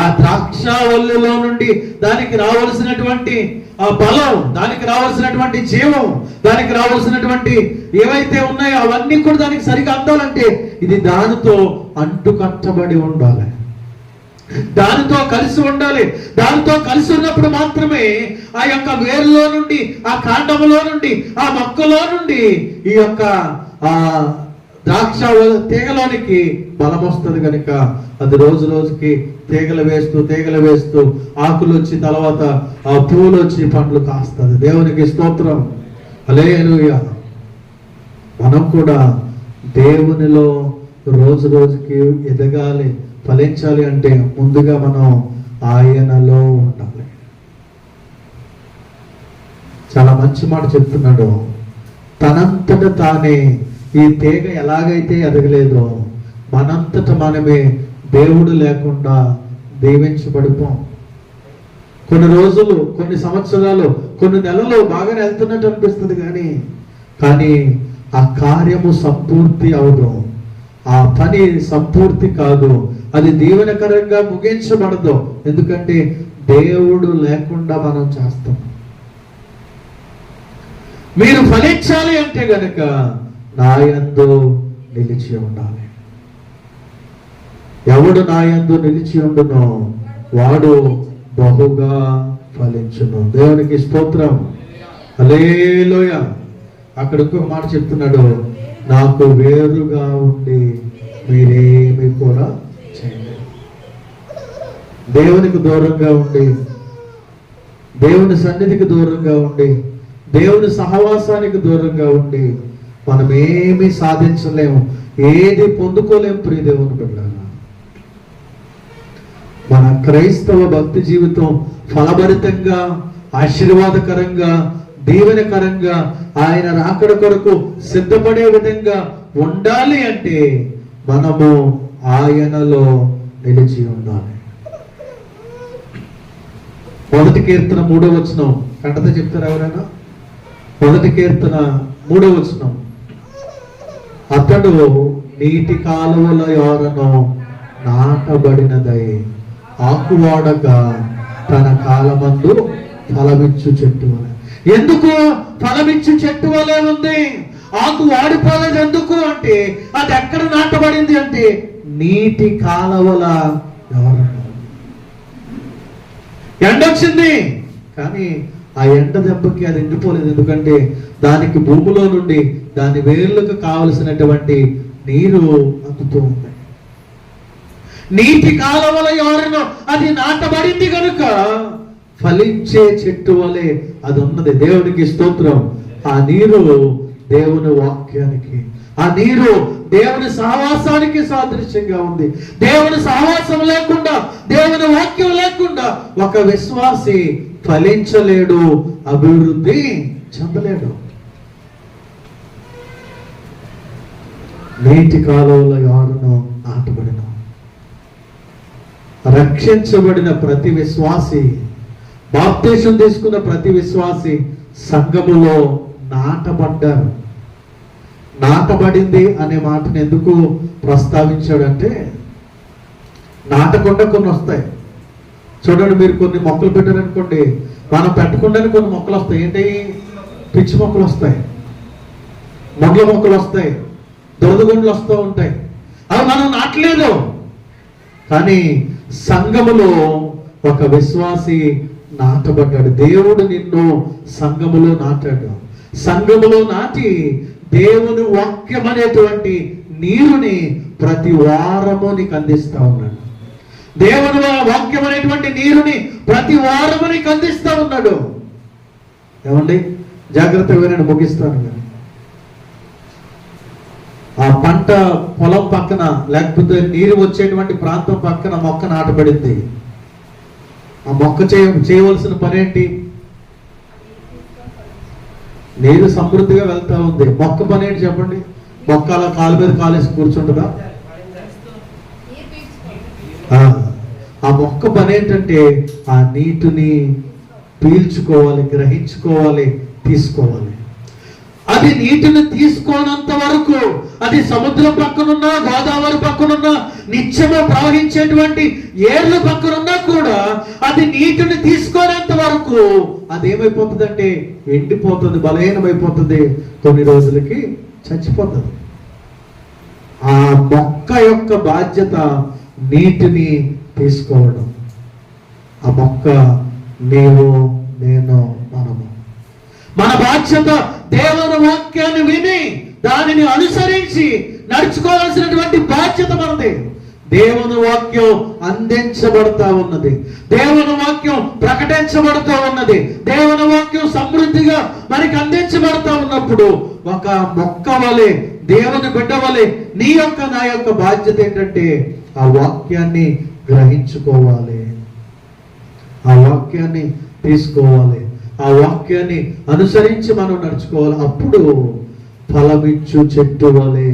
ఆ ద్రాక్షావల్లిలో నుండి దానికి రావాల్సినటువంటి ఆ బలం, దానికి రావాల్సినటువంటి జీవం, దానికి రావాల్సినటువంటి ఏవైతే ఉన్నాయో అవన్నీ కూడా దానికి సరిగా అందాలంటే ఇది దానితో అంటుకట్టబడి ఉండాలి, దానితో కలిసి ఉండాలి. దానితో కలిసి ఉన్నప్పుడు మాత్రమే ఆ యొక్క వేరులో నుండి, ఆ కాండములో నుండి, ఆ మొక్కలో నుండి ఈ యొక్క ఆ ద్రాక్ష తీగలోనికి బలం వస్తుంది. కనుక అది రోజు రోజుకి తీగలు వేస్తూ ఆకులు వచ్చి, తర్వాత ఆ పువ్వులు వచ్చి పండ్లు కాస్తుంది. దేవునికి స్తోత్రం, హల్లెలూయా. మనం కూడా దేవునిలో రోజు రోజుకి ఎదగాలి, ఫలించాలి అంటే ముందుగా మనం ఆయనలో ఉండాలి. చాలా మంచి మాట చెప్తున్నాడు. తనంతట తానే ఈ తీగ ఎలాగైతే ఎదగలేదో మనంతట మనమే దేవుడు లేకుండా దీవించబడిపోం. కొన్ని రోజులు, కొన్ని సంవత్సరాలు, కొన్ని నెలలు బాగానే వెళ్తున్నట్టు అనిపిస్తుంది, కానీ ఆ కార్యము సంపూర్తి అవదు, ఆ పని సంపూర్తి కాదు, అది దీవెనకరంగా ముగించబడదు. ఎందుకంటే దేవుడు లేకుండా మనం చేస్తాం. మీరు ఫలించాలి అంటే గనక నాయందు నిలిచి ఉండాలి. ఎవడు నాయందు నిలిచి ఉండునో వాడు బహుగా ఫలించును. దేవునికి స్తోత్రం, హల్లెలూయా. అక్కడ ఇంకొక మాట చెప్తున్నాడు, నాకు వేరుగా ఉండి మీరేమి కూడా చేయలేరు. దేవునికి దూరంగా ఉండి, దేవుని సన్నిధికి దూరంగా ఉండి, దేవుని సహవాసానికి దూరంగా ఉండి మనం ఏమీ సాధించలేము, ఏది పొందుకోలేము. ప్రియ దేవుని బిడ్డలారా, మన క్రైస్తవ భక్తి జీవితం ఫలభరితంగా, ఆశీర్వాదకరంగా, దీవెనకరంగా, ఆయన రాకడ కొరకు సిద్ధపడే విధంగా ఉండాలి అంటే మనము ఆయనలో నిలిచి ఉండాలి. 1 కీర్తన 3వ వచనం కంటత చెప్తారు ఎవరైనా? 1 కీర్తన 3వ వచనం, అతడు నీటి కాలువల యోరను నాటబడినదై ఆకువాడగా తన కాలమందు ఫలమిచ్చు చెట్టు వలె. ఎందుకు ఫలమిచ్చు చెట్టు వలె ఉంది? ఆకు వాడిపోలేదు. ఎందుకు అంటే అది ఎక్కడ నాటబడింది అంటే నీటి కాలువల యోరను. ఎండొచ్చింది కానీ ఆ ఎండ దెబ్బకి అది ఎండిపోలేదు. ఎందుకంటే దానికి భూమిలో నుండి దాని వేర్లకు కావలసినటువంటి నీరు అందుతూ ఉంది. నీటి కాలువల యోరను అది నాటబడింది కనుక ఫలించే చెట్టు వలె అది ఉన్నది. దేవునికి స్తోత్రం. ఆ నీరు దేవుని వాక్యానికి, ఆ నీరు దేవుని సహవాసానికి సాదృశ్యంగా ఉంది. దేవుని సహవాసం లేకుండా, దేవుని వాక్యం లేకుండా ఒక విశ్వాసి ఫలించలేడు, అభివృద్ధి చెందలేడు. నీటి కాలువల యోరను నాటబడిన, రక్షించబడిన ప్రతి విశ్వాసి, బాప్తిసం తీసుకున్న ప్రతి విశ్వాసి సంఘములో నాటబడ్డారు. నాటబడింది అనే మాటను ఎందుకు ప్రస్తావించాడంటే నాటకుండా కొన్ని వస్తాయి. చూడండి, మీరు కొన్ని మొక్కలు పెట్టారనుకోండి, మనం పెట్టకుండానే కొన్ని మొక్కలు వస్తాయి. ఏంటి? పిచ్చి మొక్కలు వస్తాయి, మొగ్గ మొక్కలు వస్తాయి, దొరదగుండ్లు వస్తూ ఉంటాయి. అవి మనం నాటలేదు. కానీ సంఘములో ఒక విశ్వాసి నాటబడ్డాడు. దేవుడు నిన్ను సంఘములో నాటాడు. సంఘములో నాటి దేవుని వాక్యం అనేటువంటి నీరుని ప్రతి వారము నీకు అందిస్తా ఉన్నాడు. దేవుని వాక్యం అనేటువంటి నీరుని ప్రతి వారము నీకు అందిస్తా ఉన్నాడు. ఏమండి, జాగ్రత్తగా నేను ముగిస్తాను. కానీ ఆ పంట పొలం పక్కన లేకపోతే నీరు వచ్చేటువంటి ప్రాంతం పక్కన మొక్క నాటబడింది. ఆ మొక్క చేయవలసిన పని ఏంటి? నీరు సమృద్ధిగా వెళ్తా ఉంది. మొక్క పని ఏంటి చెప్పండి? మొక్క అలా కాలు మీద కాలేసి కూర్చుంటుందా? ఆ మొక్క పని ఏంటంటే ఆ నీటిని పీల్చుకోవాలి, గ్రహించుకోవాలి, తీసుకోవాలి. అది నీటిని తీసుకోనంత వరకు, అది సముద్రం పక్కనున్నా, గోదావరి పక్కనున్నా, నిత్యము ప్రవహించేటువంటి ఏర్ల పక్కనున్నా కూడా అది నీటిని తీసుకోనంత వరకు అది ఏమైపోతుందంటే ఎండిపోతుంది, బలహీనమైపోతుంది, కొన్ని రోజులకి చచ్చిపోతుంది. ఆ మొక్క యొక్క బాధ్యత నీటిని తీసుకోవడం. ఆ మొక్క నీవు, నేను, మనము. మన బాధ్యత దేవుని వాక్యాన్ని విని దానిని అనుసరించి నడుచుకోవాల్సినటువంటి బాధ్యత మనది. దేవుని వాక్యం అందించబడతా ఉన్నది, దేవుని వాక్యం ప్రకటించబడుతూ ఉన్నది, దేవుని వాక్యం సమృద్ధిగా మనకి అందించబడతా ఉన్నప్పుడు ఒక మొక్క వలె, దేవుని బిడ్డ వలె నీ యొక్క, నా యొక్క బాధ్యత ఏంటంటే ఆ వాక్యాన్ని గ్రహించుకోవాలి, ఆ వాక్యాన్ని తీసుకోవాలి, ఆ వాక్యాన్ని అనుసరించి మనం నడుచుకోవాలి. అప్పుడు ఫలమిచ్చు చెట్టు వలె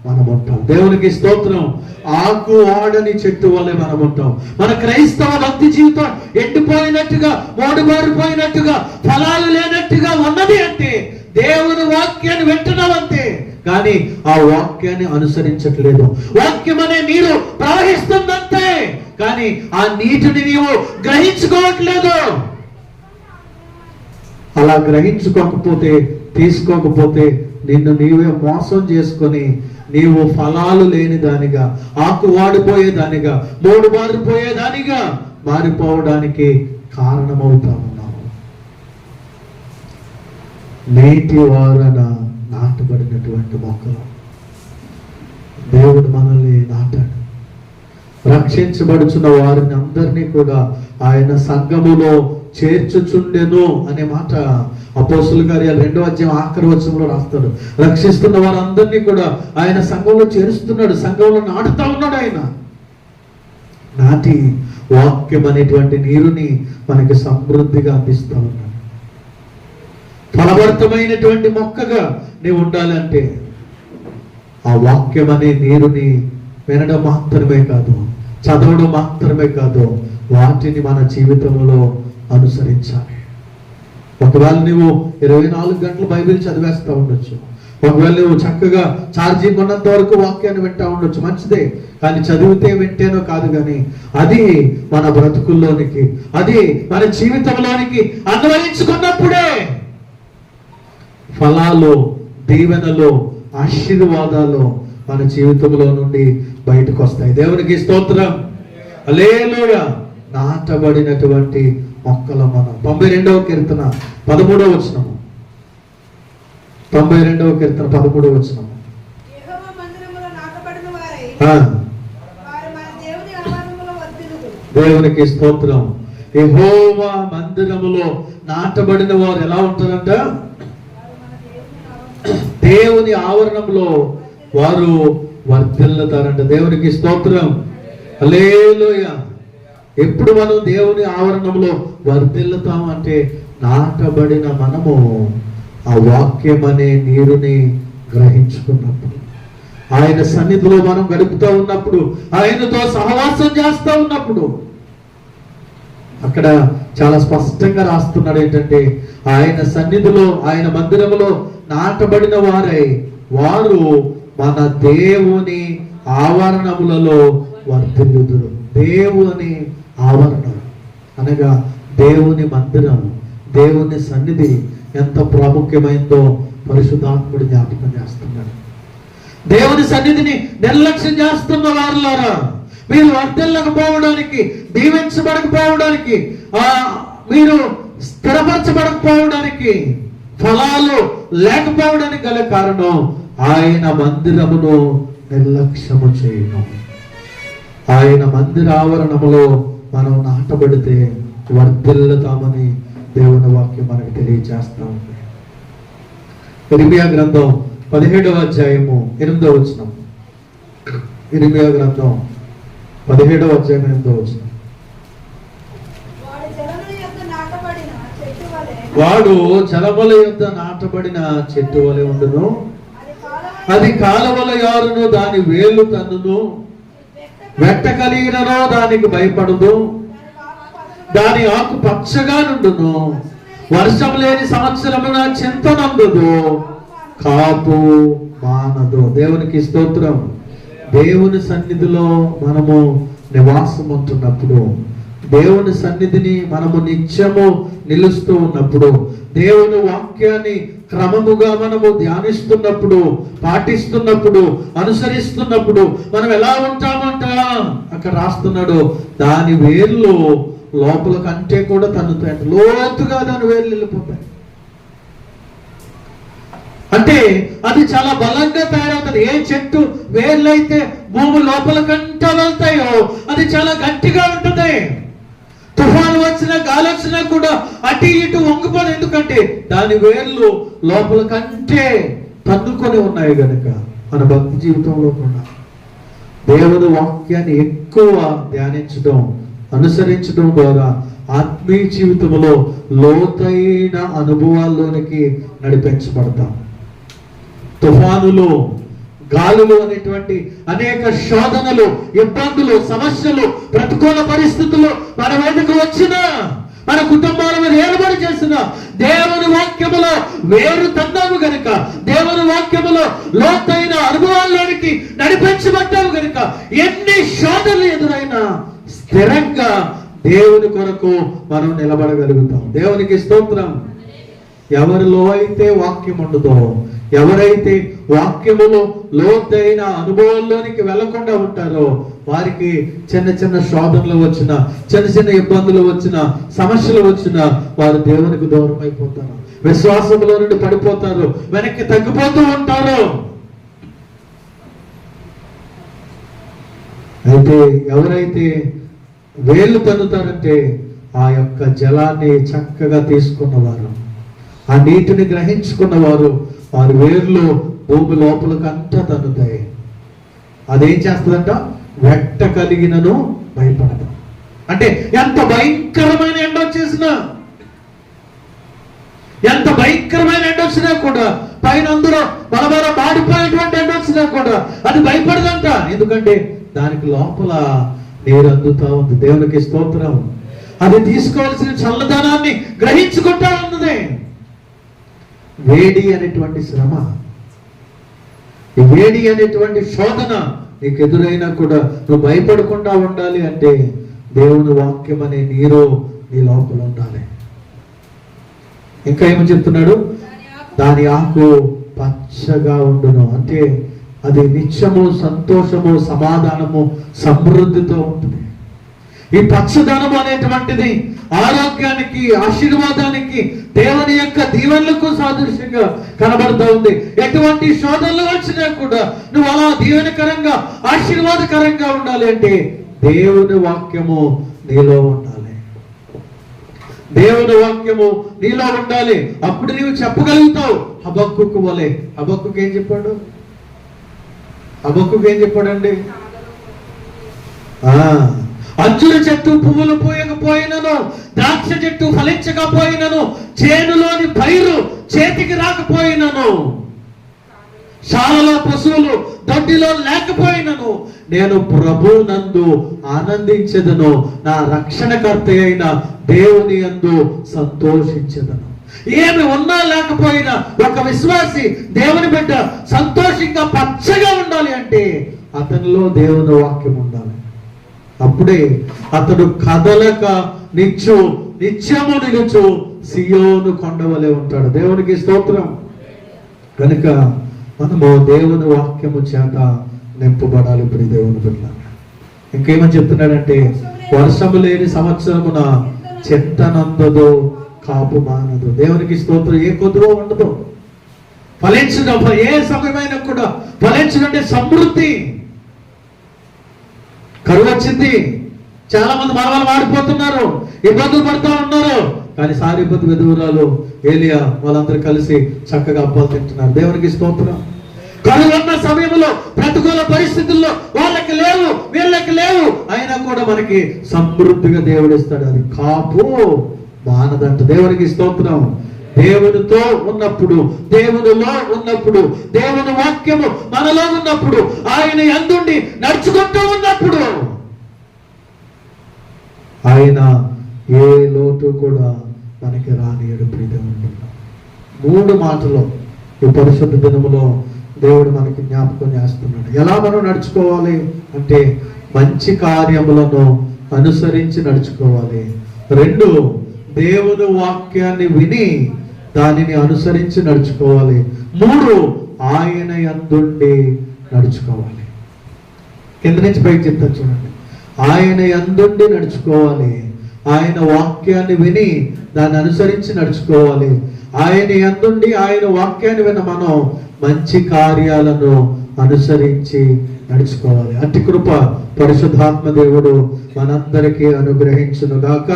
మనం ఉంటాం. దేవునికి స్తోత్రం. ఆకు ఆడని చెట్టు వలె మనం ఉంటాం. మన క్రైస్తవ భక్తి జీవితం ఎండిపోయినట్టుగా, మోడుబారిపోయినట్టుగా, ఫలాలు లేనట్టుగా ఉన్నది అంటే దేవుని వాక్యాన్ని వింటున్నాం అంతే, కానీ ఆ వాక్యాన్ని అనుసరించట్లేదు. వాక్యం అనే నీరు ప్రవహిస్తుందంతే, కానీ ఆ నీటిని నీవు గ్రహించుకోవట్లేదు. అలా గ్రహించుకోకపోతే, తీసుకోకపోతే నిన్ను నీవే మోసం చేసుకొని నీవు ఫలాలు లేని దానిగా, ఆకు వాడిపోయేదానిగా, మోడు మారిపోయేదానిగా మారిపోవడానికి కారణమవుతా ఉన్నావు. నేటి వారన నాటబడినటువంటి మొక్కలు దేవుడు మనల్ని నాటాడు. రక్షించబడుచున్న వారిని అందరినీ కూడా ఆయన సంఘములో చేర్చుచుండెను అనే మాట అపోస్తుల కార్యాలు 2వ అధ్యాయం ఆఖరి వచనంలో రాస్తాడు. రక్షిస్తున్న వారందరినీ కూడా ఆయన సంఘంలో చేరుస్తున్నాడు, సంఘంలో నాటుతా ఉన్నాడు. ఆయన నాటి వాక్యం అనేటువంటి నీరుని మనకి సమృద్ధిగా అందిస్తూ ఉన్నాడు. ఫలభరితమైనటువంటి మొక్కగా నీవు ఉండాలంటే ఆ వాక్యం అనే నీరుని వినడం మాత్రమే కాదు, చదవడం మాత్రమే కాదు, వాటిని మన జీవితంలో అనుసరించాలి. ఒకవేళ నువ్వు 24 గంటలు బైబిల్ చదివేస్తూ ఉండొచ్చు, ఒకవేళ నువ్వు చక్కగా ఛార్జింగ్ ఉన్నంత వరకు వాక్యాన్ని వింటా ఉండొచ్చు, మంచిదే. కానీ చదివితే వింటేనో కాదు, కానీ అది మన బ్రతుకుల్లోనికి, అది మన జీవితంలోనికి అన్వయించుకున్నప్పుడే ఫలాలు, దీవెనలు, ఆశీర్వాదాలు మన జీవితంలో నుండి బయటకు వస్తాయి. దేవునికి స్తోత్రం. హల్లెలూయా. నాటబడినటువంటి మొక్కలు మనం. 92వ కీర్తన 13వ వచనము. 92వ కీర్తన 13వ వచనము. దేవునికి స్తోత్రం. యెహోవా మందిరములో నాటబడిన వారు ఎలా ఉంటారంట? దేవుని ఆవరణంలో వారు వర్ధిల్లుతారంట. దేవునికి స్తోత్రం. హల్లెలూయా. ఎప్పుడు మనం దేవుని ఆవరణంలో వర్ధిల్లుతాం అంటే నాటబడిన మనము ఆ వాక్యం అనే నీరుని గ్రహించుకున్నప్పుడు, ఆయన సన్నిధిలో మనం గడుపుతూ ఉన్నప్పుడు, ఆయనతో సహవాసం చేస్తూ ఉన్నప్పుడు. అక్కడ చాలా స్పష్టంగా రాస్తున్నాడు ఏంటంటే ఆయన సన్నిధిలో, ఆయన మందిరములో నాటబడిన వారై వారు మన దేవుని ఆవరణములలో వర్ధిల్లుదురు. దేవుని ఆవరణం అనగా దేవుని మందిరం, దేవుని సన్నిధి ఎంత ప్రాముఖ్యమైందో పరిశుద్ధాత్ముడు జ్ఞాపకం చేస్తున్నాడు. దేవుని సన్నిధిని నిర్లక్ష్యం చేస్తున్న వారులారా, మీరు వర్ధిల్లకపోవడానికి, దీవించబడకపోవడానికి, మీరు స్థిరపరచబడకపోవడానికి, ఫలాలు లేకపోవడానికి గల కారణం ఆయన మందిరమును నిర్లక్ష్యము చేయడం. ఆయన మందిర ఆవరణములో మనం నాటబడితే వర్ధిల్లుతామని దేవుని వాక్యం మనకు తెలియజేస్తా ఉంది. ఇర్మియా గ్రంథం 17వ అధ్యాయము 8వ వచనం. ఇర్మియా గ్రంథం 17వ అధ్యాయం 8వ వచనం. వాడు జలముల యొద్ద నాటబడిన చెట్టు వలె ఉండును, అది కాలవల యారును దాని వేలు తన్నును, వెట్ట కలిగిననో దానికి భయపడదు, దాని ఆకు పచ్చగా నుండును, వర్షం లేని సంవత్సరమున చింతనందుదు, కాపు మానదు. దేవునికి స్తోత్రం. దేవుని సన్నిధిలో మనము నివాసం ఉంటున్నప్పుడు, దేవుని సన్నిధిని మనము నిత్యము నిలుస్తూ ఉన్నప్పుడు, దేవుని వాక్యాన్ని క్రమముగా మనము ధ్యానిస్తున్నప్పుడు, పాటిస్తున్నప్పుడు, అనుసరిస్తున్నప్పుడు మనం ఎలా ఉంటామంట అక్కడ రాస్తున్నాడు. దాని వేర్లు లోపల కంటే కూడా తన్నుతాయి, లోతుగా దాని వేర్లు వెళ్ళిపోతాయి. అంటే అది చాలా బలంగా తయారవుతుంది. ఏ చెట్టు వేర్లు అయితే భూమి లోపల కంటే వెళ్తాయో అది చాలా గట్టిగా ఉంటుంది. తుఫాను వచ్చినా గాలి వచ్చినా కూడా అటు ఇటు వంగిపోదు. ఎందుకంటే దాని వేర్లు లోపల కంటే తన్నుకొని ఉన్నాయి కనుక. మన భక్తి జీవితంలో కూడా దేవుని వాక్యాన్ని ఎక్కువ ధ్యానించడం, అనుసరించడం ద్వారా ఆత్మీయ జీవితంలో లోతైన అనుభవాల్లోనికి నడిపించబడతాం. తుఫానులు, గాలులు అనేటువంటి అనేక శోధనలు, ఇబ్బందులు, సమస్యలు, ప్రతికూల పరిస్థితులు మన మీదకు వచ్చినా, మన కుటుంబాల మీద ఏలుబడి చేసిన దేవుని వాక్యములో వేరు తన్నాము గనుక, దేవుని వాక్యములో లోతైన అనుభవాల్లోనికి నడిపించబడ్డాము గనుక ఎన్ని శోధనలు ఎదురైనా స్థిరంగా దేవుని కొరకు మనం నిలబడగలుగుతాం. దేవునికి స్తోత్రం. ఎవరిలో అయితే వాక్యం ఉండదో, ఎవరైతే వాక్యములో లోతైన అనుభవంలోనికి వెళ్లకుండా ఉంటారో వారికి చిన్న చిన్న శోధనలు వచ్చిన, చిన్న చిన్న ఇబ్బందులు వచ్చిన, సమస్యలు వచ్చిన వారు దేవునికి దూరం అయిపోతారు, విశ్వాసంలో నుండి పడిపోతారు, వెనక్కి తగ్గిపోతూ ఉంటారు. అయితే ఎవరైతే వేళ్ళు తన్నుతారంటే ఆ యొక్క జలాన్ని చక్కగా తీసుకున్నవారు, ఆ నీటిని గ్రహించుకున్నవారు, వారి వేర్లు భూమి లోపలికి అంతా తన్నుతాయి. అదేం చేస్తుందంట? వెట్ట కలిగినను భయపడదు. అంటే ఎంత భయంకరమైన ఎండ వచ్చేసినా, ఎంత భయంకరమైన ఎండ వచ్చినా కూడా, పైన అందులో బలబల మాడిపోయేటువంటి ఎండ వచ్చినా కూడా అది భయపడదంట. ఎందుకంటే దానికి లోపల నీరు అందుతా ఉంది. దేవునికి స్తోత్రం. అది తీసుకోవాల్సిన చల్లదనాన్ని గ్రహించుకుంటా ఉన్నది. వేడి అనేటువంటి శ్రమ, ఈ వేడి అనేటువంటి శోధన నీకు ఎదురైనా కూడా నువ్వు భయపడకుండా ఉండాలి అంటే దేవుని వాక్యం అనే నీరు నీ లోపల ఉండాలి. ఇంకా ఏమని చెప్తున్నాడు? దాని ఆకు పచ్చగా ఉండును. అంటే అది నిత్యము సంతోషము, సమాధానము, సమృద్ధితో ఉంటుంది. ఈ పచ్చదనము అనేటువంటిది ఆరోగ్యానికి, ఆశీర్వాదానికి, దేవుని యొక్క దీవెనలకు సాదృశ్యంగా కనబడుతూ ఉంది. ఎటువంటి శోధనలు వచ్చినా కూడా నువ్వు అలా దీవెనకరంగా, ఆశీర్వాదకరంగా ఉండాలి అంటే దేవుని వాక్యము నీలో ఉండాలి. దేవుని వాక్యము నీలో ఉండాలి. అప్పుడు నీవు చెప్పగలుగుతావు. హబక్కుకు వలె. హబక్కుకు ఏం చెప్పాడు? హబక్కుకు ఏం చెప్పాడండి? అంజుర చెట్టు పువ్వులు పూయకపోయినను, ద్రాక్ష చెట్టు ఫలించకపోయినను, చేనులోని పైరు చేతికి రాకపోయినను, శాలలో పశువులు దొడ్డిలో లేకపోయినను, నేను ప్రభునందు ఆనందించెదను, నా రక్షణకర్త అయిన దేవుని యందు సంతోషించెదను. ఏమి ఉన్నా లేకపోయినా ఒక విశ్వాసి, దేవుని బిడ్డ సంతోషంగా పచ్చగా ఉండాలి అంటే అతనిలో దేవుని వాక్యం ఉండాలి. అప్పుడే అతడు కదలక నిత్యము నిలుచు సియోను కొండవలే ఉంటాడు. దేవునికి స్తోత్రం. కనుక మనము దేవుని వాక్యము చేత నింపబడాలి. ఇప్పుడు దేవుని బిడ్డ ఇంకేమని చెప్తున్నాడంటే, వర్షము లేని సంవత్సరమున చింతనందదు, కాపు మానదు. దేవునికి స్తోత్రం. ఏ కొద్దువో ఉండదు. ఫలించడం ఏ సమయమైనా కూడా ఫలించడంటే సమృద్ధి. కరువు వచ్చింది, చాలా మంది మనవాళ్ళు వాడిపోతున్నారు, ఇబ్బందులు పడుతూ ఉన్నారు. కానీ సారీపతు విధురాలు ఏలియా వాళ్ళందరూ కలిసి చక్కగా అప్పాలు తింటున్నారు. దేవునికి స్తోత్రం. కరువు ఉన్న సమయంలో, ప్రతికూల పరిస్థితుల్లో వాళ్ళకి లేవు, వీళ్ళకి లేవు, అయినా కూడా మనకి సమృద్ధిగా దేవుడు ఇస్తాడు. అది కాపు మానదంట. దేవునికి స్తోత్రం. దేవునితో ఉన్నప్పుడు, దేవునిలో ఉన్నప్పుడు, దేవుని వాక్యము మనలో ఉన్నప్పుడు, ఆయన యందుండి నడుచుకుంటూ ఉన్నప్పుడు ఆయన ఏ లోటు కూడా మనకి రానియడు. ప్రియదేవుడు 3 మాటలు ఈ పరిశుద్ధ దినములో దేవుడు మనకి జ్ఞాపకం చేస్తున్నాడు. ఎలా మనం నడుచుకోవాలి అంటే మంచి కార్యములను అనుసరించి నడుచుకోవాలి. 2, దేవుని వాక్యాన్ని విని దానిని అనుసరించి నడుచుకోవాలి. 3, ఆయన యందుండి నడుచుకోవాలి. కింద నుంచి పైకి చెప్తాను చూడండి. ఆయన యందుండి నడుచుకోవాలి, ఆయన వాక్యాన్ని విని దాన్ని అనుసరించి నడుచుకోవాలి. ఆయన యందుండి ఆయన వాక్యాన్ని విన్న మనం మంచి కార్యాలను అనుసరించి నడుచుకోవాలి. అట్టి కృప పరిశుద్ధాత్మ దేవుడు మనందరికీ అనుగ్రహించును గాక.